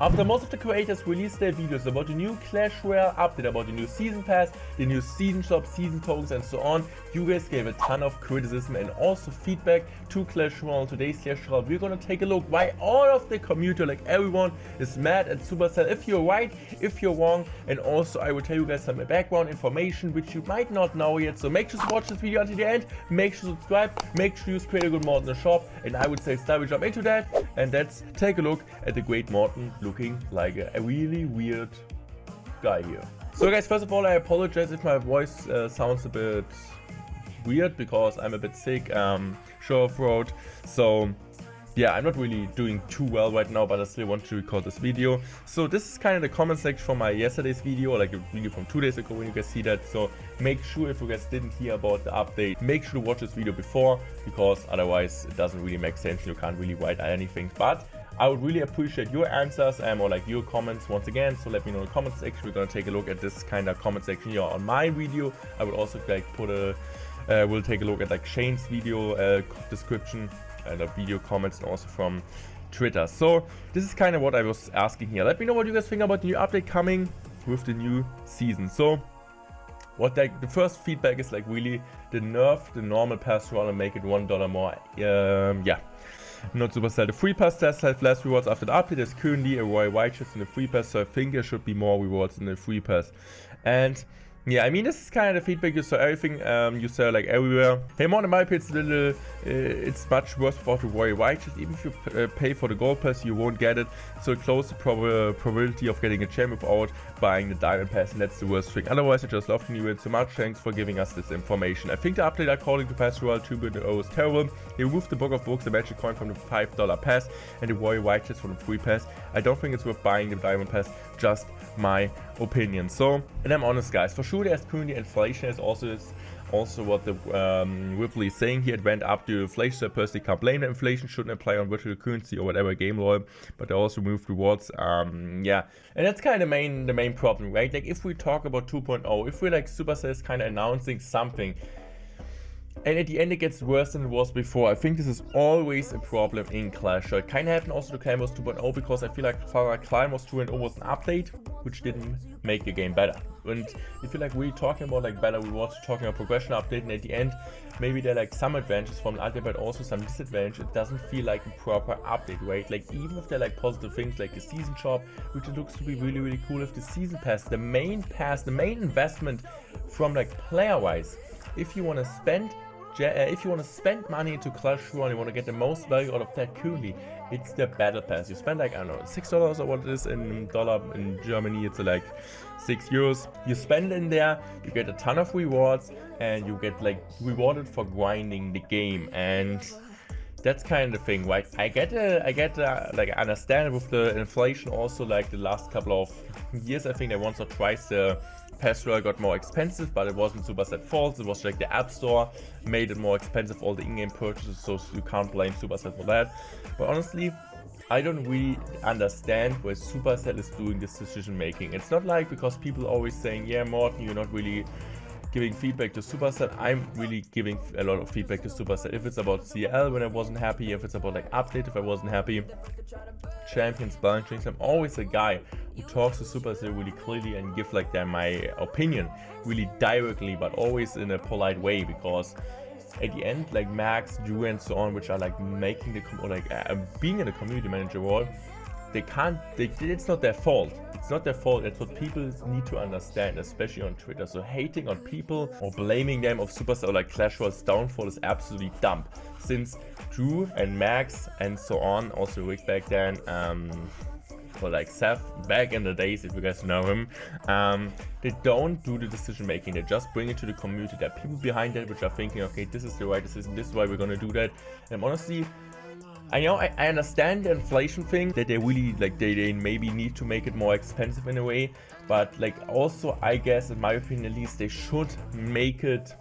After most of the creators released their videos about the new Clash Royale update, about the new season pass, the new season shop, season tokens and so on, you guys gave a ton of criticism and also feedback to Clash Royale. Today's Clash Royale, we're gonna take a look why all of the community, like everyone, is mad at Supercell. If you're right, if you're wrong, and also I will tell you guys some background information which you might not know yet. So make sure to watch this video until the end, make sure to subscribe, make sure you use Create a Good Morton in the shop, and I would say start with jump into that, and let's take a look at the great Morton looking like a really weird guy here. So guys, first of all, I apologize if my voice sounds a bit weird because I'm a bit sick, sore throat. So yeah, I'm not really doing too well right now, but I still want to record this video. So this is kind of the comment section from my yesterday's video, like a video from 2 days ago when you guys see that. So make sure, if you guys didn't hear about the update, make sure to watch this video before, because otherwise it doesn't really make sense. You can't really write anything. But I would really appreciate your answers or like your comments once again. So let me know in the comment section. We're gonna take a look at this kind of comment section here on my video. I would also like put a we'll take a look at like Shane's video description and video comments, and also from Twitter. So this is kind of what I was asking here. Let me know what you guys think about the new update coming with the new season. So what like the first feedback is like really the nerf the normal pass roll and make it $1 more. Yeah. Not Supercell. The free pass does have less rewards after the update. There's currently a Royale chest in the free pass, so I think there should be more rewards in the free pass. And yeah, I mean, this is kind of the feedback you saw everything, you saw like everywhere. Hey, more in my opinion, it's a little, it's much worse without the Royale chest. Even if you pay for the gold pass, you won't get it. So it closes the probability of getting a gem without buying the diamond pass, and that's the worst thing. Otherwise, I just love the new event so much. Thanks for giving us this information. I think the update according to Pass Royale 2.0 is terrible. They removed the Book of Books, the magic coin from the $5 pass, and the Royale chest from the free pass. I don't think it's worth buying the diamond pass, just my opinion. So, and I'm honest guys, for sure there's currently inflation, is also what the Ripley is saying here. It went up to inflation, so I personally can't blame that. Inflation shouldn't apply on virtual currency or whatever game law, but they also removed rewards. Yeah, and that's kind of the main problem, right? Like if we talk about 2.0, if we're like Supercell is kind of announcing something, and at the end it gets worse than it was before, I think this is always a problem in Clash. So it kind of happened also to Clan Wars 2.0, because I feel like Clan Wars 2.0 was an update which didn't make the game better. And if you're like really talking about like better rewards, talking about progression update, and at the end maybe there are like some advantages from the update but also some disadvantages, it doesn't feel like a proper update, right? Like even if there are like positive things like the season shop, which it looks to be really cool, if the season pass, the main investment from like player wise, if you want to spend money into Clash Royale, you want to get the most value out of that currently, it's the battle pass. You spend like, I don't know, $6 or what it is in dollar. In Germany it's like €6. You spend in there, you get a ton of rewards, and you get like rewarded for grinding the game. And that's kind of the thing, right? I get like I understand it with the inflation. Also like the last couple of years, I think they once or twice the Pass Royale got more expensive, but it wasn't Supercell fault. It was like the App Store made it more expensive, all the in-game purchases, so you can't blame Supercell for that. But honestly, I don't really understand why Supercell is doing this decision making. It's not like because people are always saying, yeah, Morton, you're not really giving feedback to Supercell. I'm really giving a lot of feedback to Supercell. If it's about CL when I wasn't happy, if it's about like update if I wasn't happy, champions, balance change, I'm always a guy who talks to Supercell really clearly and give like my opinion really directly, but always in a polite way, because at the end like Max, Drew and so on, which are like making the being in a community manager role, it's not their fault. It's not their fault. It's what people need to understand, especially on Twitter. So hating on people or blaming them of Supercell or like Clash Royale's downfall is absolutely dumb. Since Drew and Max and so on, also Rick back then, or like Seth back in the days, if you guys know him, they don't do the decision making. They just bring it to the community. There are people behind that which are thinking, okay, this is the right decision, this is why we're gonna do that. And honestly, I know I understand the inflation thing, that they really like they maybe need to make it more expensive in a way, but like also I guess in my opinion at least they should make it.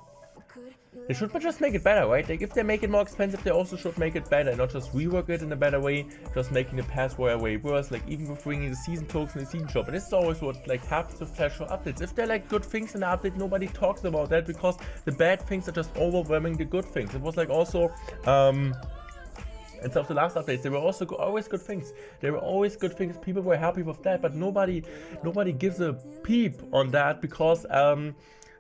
They should just make it better, right? Like if they make it more expensive, they also should make it better, and not just rework it in a better way, just making the Pass Royale way worse. Like even with bringing the season tokens in the season shop, and this is always what like happens with Clash Royale updates. If they're like good things in the update, nobody talks about that because the bad things are just overwhelming the good things. It was like also And so of the last updates, there were also always good things. There were always good things. People were happy with that, but nobody gives a peep on that because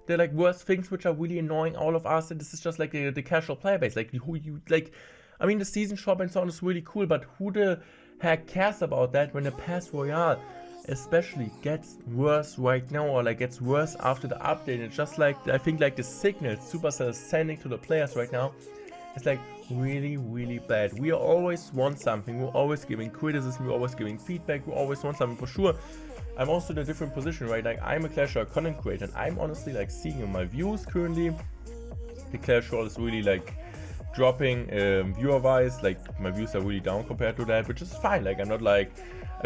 they're like worse things which are really annoying all of us. And this is just like the casual player base. Like who you like. I mean, the season shop and so on is really cool, but who the heck cares about that when the Pass Royale especially gets worse right now, or like gets worse after the update? It's just like, I think like the signals Supercell is sending to the players right now, it's like really bad. We always want something, we're always giving criticism, we're always giving feedback, we always want something for sure. I'm also in a different position, right? Like I'm a Clash Royale content creator, and I'm honestly like seeing in my views currently, the Clash Royale is really like dropping viewer wise. Like my views are really down compared to that, which is fine. Like I'm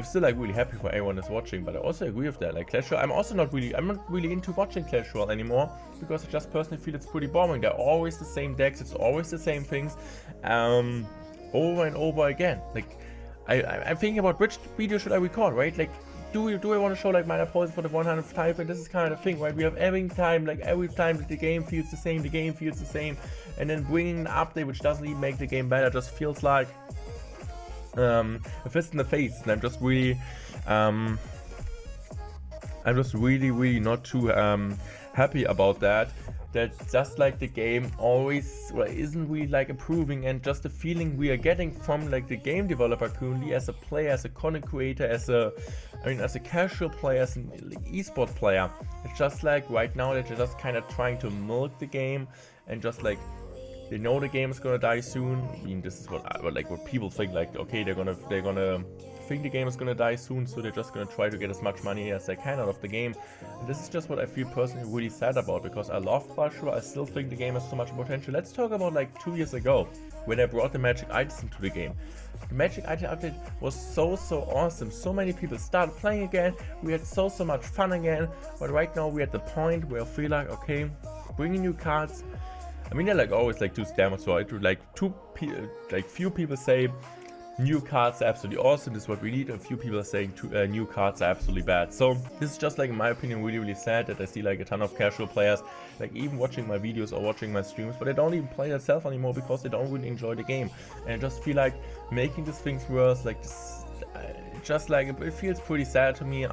still like really happy for everyone that's watching, but I also agree with that. Like Clash Royale, I'm not really into watching Clash Royale anymore, because I just personally feel it's pretty boring. They're always the same decks, it's always the same things, over and over again. Like I'm thinking about which video should I record, right? Like do I want to show like my opponents for the 100th time? And this is kind of the thing, right? We have every time that the game feels the same, and then bringing an update which doesn't even make the game better just feels like a fist in the face. And I'm just really not too happy about that. That just like the game always isn't really like improving, and just the feeling we are getting from like the game developer currently, as a player, as a content creator, as a casual player, as an esport player, it's just like right now that they're just kind of trying to milk the game, and just like they know the game is gonna die soon. I mean, this is what people think, like okay, they're gonna think the game is gonna die soon, so they're just gonna try to get as much money as they can out of the game. And this is just what I feel personally really sad about, because I love Clash Royale. I still think the game has so much potential. Let's talk about like 2 years ago when I brought the magic items into the game. The magic item update was so awesome. So many people started playing again. We had so much fun again. But right now we're at the point where I feel like, okay, bringing new cards. I mean, they're like always like two scammers, so few people say new cards are absolutely awesome, this is what we need, and a few people are saying new cards are absolutely bad. So this is just like, in my opinion, really sad that I see like a ton of casual players like even watching my videos or watching my streams, but they don't even play themselves anymore because they don't really enjoy the game. And I just feel like making these things worse, like this, just like it feels pretty sad to me,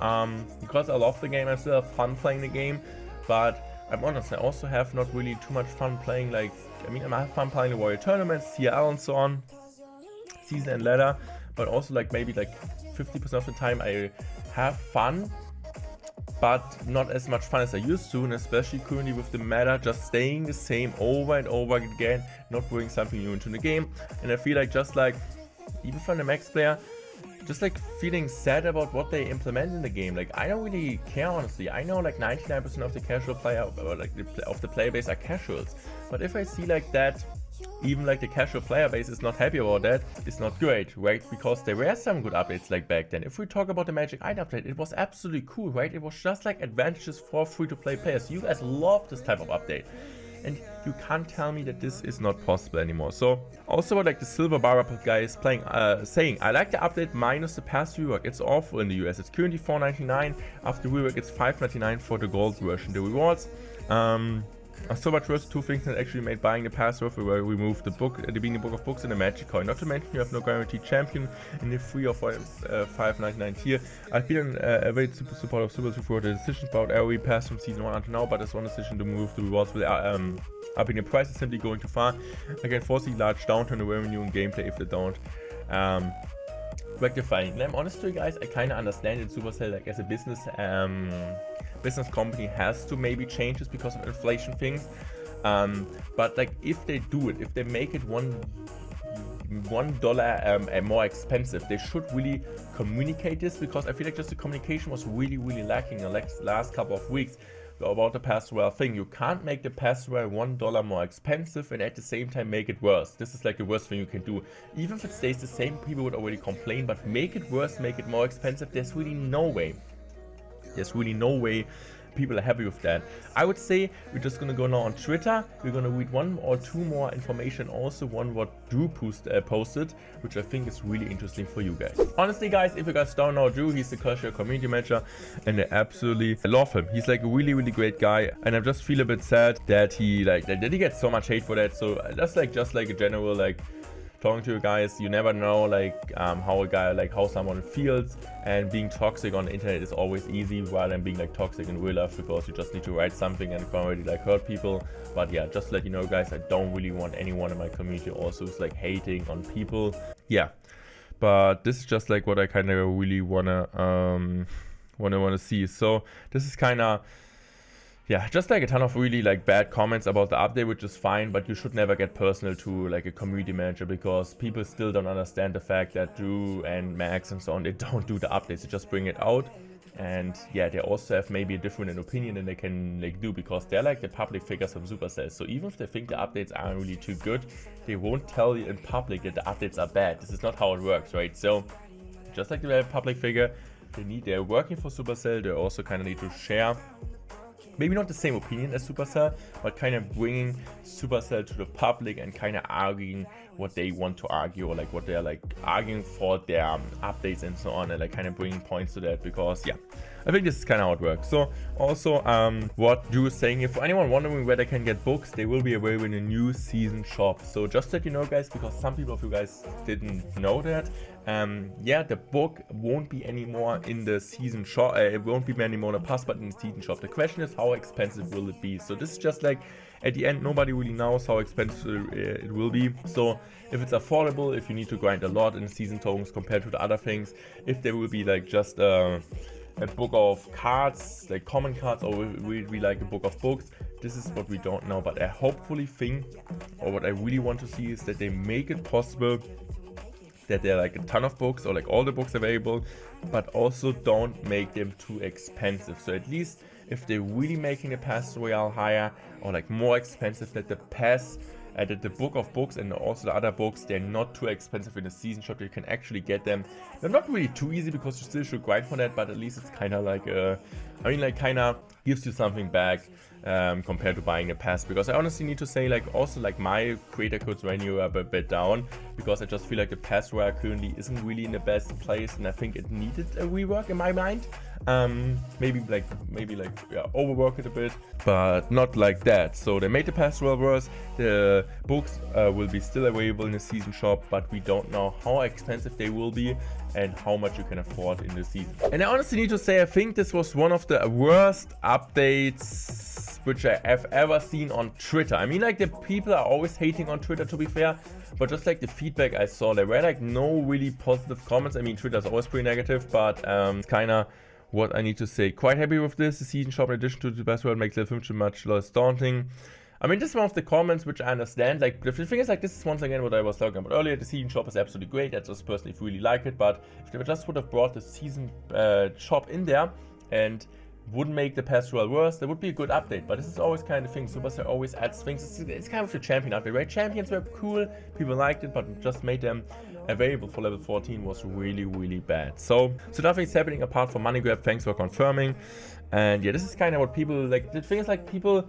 because I love the game, I still have fun playing the game, but I'm honest, I also have not really too much fun playing, like, I mean, I have fun playing the Royale tournaments, CL and so on, season and ladder, but also like maybe like 50% of the time I have fun, but not as much fun as I used to, and especially currently with the meta just staying the same over and over again, not bringing something new into the game. And I feel like just like, even from the max player, just like feeling sad about what they implement in the game. Like I don't really care, honestly. I know like 99% of the casual player, or like of the player base are casuals, but if I see like that, even like the casual player base is not happy about that, it's not great, right? Because there were some good updates like back then. If we talk about the magic item update, it was absolutely cool, right? It was just like advantages for free-to-play players. You guys love this type of update, and you can't tell me that this is not possible anymore. So also what like the silver bar guy is saying, I like the update minus the past rework. It's awful in the US. It's currently $4.99. After rework it's $5.99 for the gold version. The rewards are so much worse. Two things that actually made buying the pass worth, where we removed the book, the being the book of books and the magic coin. Not to mention you have no guaranteed champion in the free or $5.99 tier. I've been a very super supporter of Super for the decisions about every pass from season 1 until now, but there's one decision to move the rewards with upping the price is simply going too far. Again, forcing large downturn in revenue and gameplay if they don't. Rectifying. And I'm honest to you guys, I kind of understand that Supercell, like as a business company, has to maybe change this because of inflation things. But like if they do it, if they make it $1 more expensive, they should really communicate this, because I feel like just the communication was really lacking in the last couple of weeks about the Pass Royale thing. You can't make the Pass Royale $1 more expensive and at the same time make it worse. This is like the worst thing you can do. Even if it stays the same, people would already complain, but make it worse, make it more expensive, there's really no way. There's really no way people are happy with that. I would say we're just gonna go now on Twitter. We're gonna read one or two more information, also one what Drew posted, which I think is really interesting for you guys. Honestly guys, if you guys don't know Drew, he's the Clash Royale community manager, and I absolutely love him. He's like a really great guy, and I just feel a bit sad that he gets so much hate for that. So just like a general like talking to you guys. You never know like how someone feels, and being toxic on the internet is always easy rather than being like toxic in real life, because you just need to write something and can't really like hurt people. But yeah, just to let you know guys, I don't really want anyone in my community also is like hating on people. Yeah, but this is just like what I kind of really wanna see. So this is kind of, yeah, just like a ton of really like bad comments about the update, which is fine, but you should never get personal to like a community manager, because people still don't understand the fact that Drew and Max and so on, they don't do the updates, they just bring it out. And yeah, they also have maybe a different opinion than they can like do, because they're like the public figures from Supercell. So even if they think the updates aren't really too good, they won't tell you in public that the updates are bad. This is not how it works, right? So just like the public figure, they're working for Supercell, they also kind of need to share maybe not the same opinion as Supercell, but kind of bringing Supercell to the public and kind of arguing what they want to argue, or like what they're like arguing for their updates and so on, and like kind of bringing points to that, because yeah, I think this is kind of how it works. So also what Drew is saying here, for anyone wondering where they can get books, they will be available in a new season shop. So just let you know guys, because some people of you guys didn't know that, yeah, the book won't be anymore in the season shop, it won't be anymore in the pass, but in the season shop. The question is, how expensive will it be? So this is just like, at the end, nobody really knows how expensive it will be. So if it's affordable, if you need to grind a lot in season tokens compared to the other things, if there will be like just a book of cards, like common cards, or will it be like a book of books? This is what we don't know, but I hopefully think, or what I really want to see, is that they make it possible that there are like a ton of books, or like all the books available, but also don't make them too expensive. So at least if they're really making the pass royale higher or like more expensive, that the pass that the book of books and also the other books, they're not too expensive in the season shop. You can actually get them. They're not really too easy, because you still should grind for that, but at least it's kind of like I mean, like kind of gives you something back compared to buying a pass. Because I honestly need to say, like, also like my creator codes right now are a bit down, because I just feel like the pass royale currently isn't really in the best place, and I think it needed a rework in my mind. Maybe like yeah, overwork it a bit, but not like that. So they made the pass royale worse. The books will be still available in the season shop, but we don't know how expensive they will be and how much you can afford in the season. And I honestly need to say, I think this was one of the worst updates which I have ever seen on Twitter. I mean, like, the people are always hating on Twitter, to be fair, but just like the feedback I saw, there were like no really positive comments. I mean, Twitter's always pretty negative, but it's kind of what I need to say. Quite happy with this. The season shop, in addition to the best world, makes level 15 much less daunting. I mean, this is one of the comments which I understand. Like, the thing is, like, this is once again what I was talking about earlier. The season shop is absolutely great. I just personally really like it. But if they just would have brought the season shop in there and wouldn't make the pass royale worse, that would be a good update. But this is always kind of thing. Supercell always adds things. It's kind of the champion update, right? Champions were cool. People liked it, but just made them available for level 14 was really, really bad. So nothing's happening apart from money grab. Thanks for confirming. And yeah, this is kind of what people like. The thing is, like, people,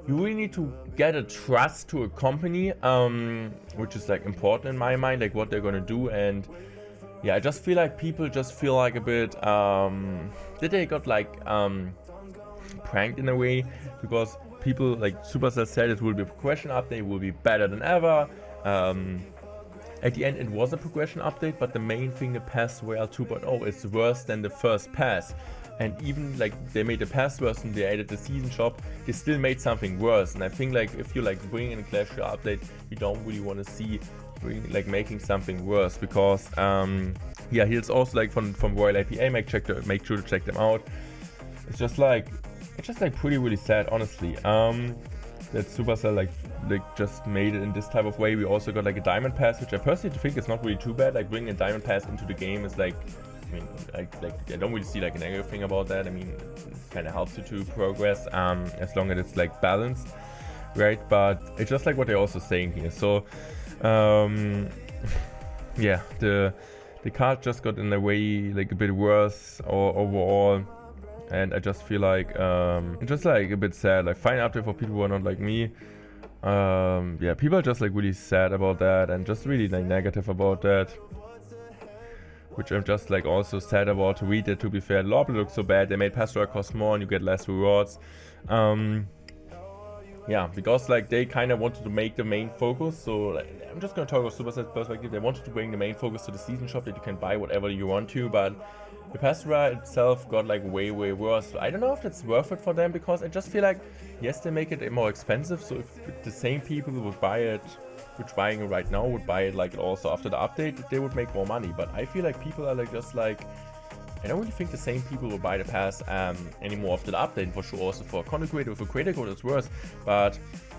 you really need to get a trust to a company, which is like important in my mind, like what they're gonna do. And yeah, I just feel like people just feel like a bit that they got like pranked in a way, because people like Supercell said it will be a progression update, will be better than ever. At the end, it was a progression update, but the main thing, the pass Royale 2.0 is worse than the first pass. And even like they made the pass worse and they added the season shop, they still made something worse. And I think like if you like bring in a Clash Royale update, you don't really want to see making something worse, because yeah, here's also like from Royale APA. Make sure to check them out. It's just like pretty really sad, honestly. That Supercell like just made it in this type of way. We also got like a diamond pass, which I personally think is not really too bad. Like bringing a diamond pass into the game is like, I mean, I don't really see like a negative thing about that. I mean, it kind of helps you to progress as long as it's like balanced, right? But it's just like what they're also saying here. So yeah, the card just got in a way like a bit worse or overall. And I just feel like it's just like a bit sad. Like, fine update for people who are not like me. Yeah, people are just like really sad about that and just really like negative about that, which I'm just like also sad about to read it. To be fair, Lobby looks so bad. They made pass royale cost more and you get less rewards. What yeah, because like they kind of wanted to make the main focus. So like, I'm just gonna talk about Supercell's perspective. They wanted to bring the main focus to the season shop, that you can buy whatever you want to, but the Pastora itself got like way worse. I don't know if it's worth it for them, because I just feel like, yes, they make it more expensive. So if the same people who would buy it, which buying it right now, would buy it like also after the update, they would make more money. But I feel like people are like just like, I don't really think the same people will buy the pass anymore after the update. For sure, also for a content creator with a creator code, it's worse. But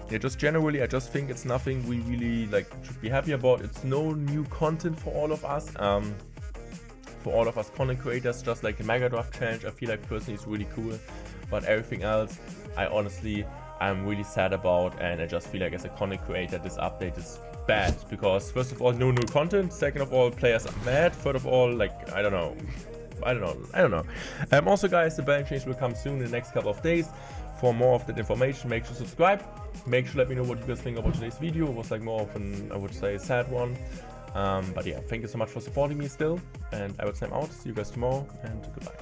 yeah, just generally, I just think it's nothing we really like should be happy about. It's no new content for all of us. For all of us content creators, just like the Mega Draft Challenge, I feel like personally it's really cool. But everything else, I'm really sad about, and I just feel like as a content creator, this update is bad. Because first of all, no new content. Second of all, players are mad. Third of all, like, I don't know. Also guys, the balance change will come soon in the next couple of days. For more of that information, make sure to subscribe. Make sure to let me know what you guys think about today's video. It was like more of an, I would say, sad one. But yeah, thank you so much for supporting me still. And I will sign out. See you guys tomorrow, and goodbye.